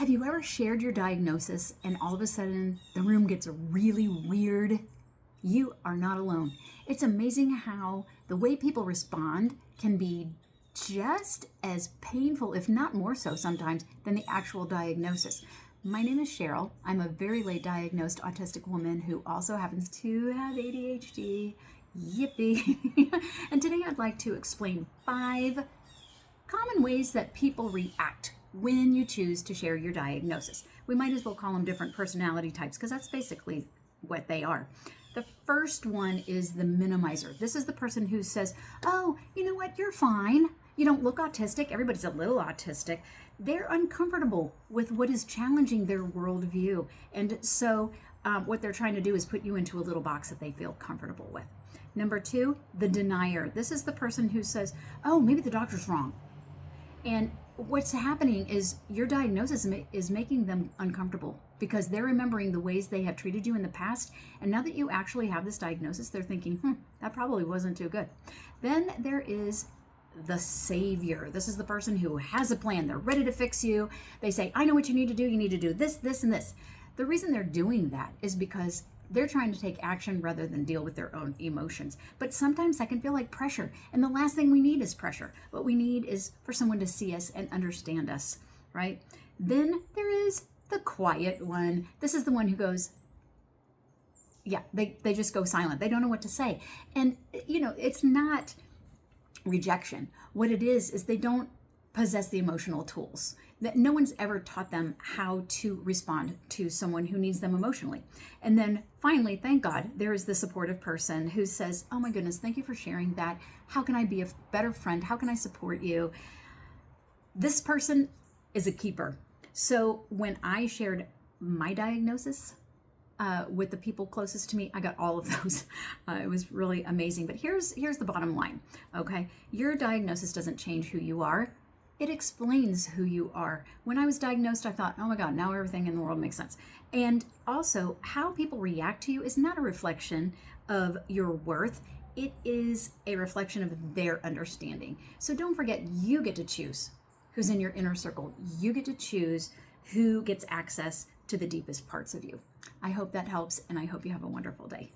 Have you ever shared your diagnosis and all of a sudden the room gets really weird? You are not alone. It's amazing how the way people respond can be just as painful, if not more so sometimes, than the actual diagnosis. My name is Cheryl. I'm a very late diagnosed autistic woman who also happens to have ADHD. Yippee. And today I'd like to explain 5 common ways that people react when you choose to share your diagnosis. We might as well call them different personality types because that's basically what they are. The first one is the minimizer. This is the person who says, oh, you know what, you're fine. You don't look autistic. Everybody's a little autistic. They're uncomfortable with what is challenging their worldview. And so what they're trying to do is put you into a little box that they feel comfortable with. Number 2, the denier. This is the person who says, oh, maybe the doctor's wrong. And what's happening is your diagnosis is making them uncomfortable because they're remembering the ways they have treated you in the past. And now that you actually have this diagnosis, they're thinking, that probably wasn't too good. Then there is the savior. This is the person who has a plan. They're ready to fix you. They say, I know what you need to do. You need to do this, this, and this. The reason they're doing that is because they're trying to take action rather than deal with their own emotions. But sometimes that can feel like pressure. And the last thing we need is pressure. What we need is for someone to see us and understand us, right? Then there is the quiet one. This is the one who goes, yeah, they just go silent. They don't know what to say. And, it's not rejection. What it is they don't possess the emotional tools. That no one's ever taught them how to respond to someone who needs them emotionally. And then finally, thank God, there is the supportive person who says, oh my goodness, thank you for sharing that. How can I be a better friend? How can I support you? This person is a keeper. So when I shared my diagnosis with the people closest to me, I got all of those. It was really amazing. But here's the bottom line, okay? Your diagnosis doesn't change who you are. It explains who you are. When I was diagnosed, I thought, oh my God, now everything in the world makes sense. And also, how people react to you is not a reflection of your worth. It is a reflection of their understanding. So don't forget, you get to choose who's in your inner circle. You get to choose who gets access to the deepest parts of you. I hope that helps, and I hope you have a wonderful day.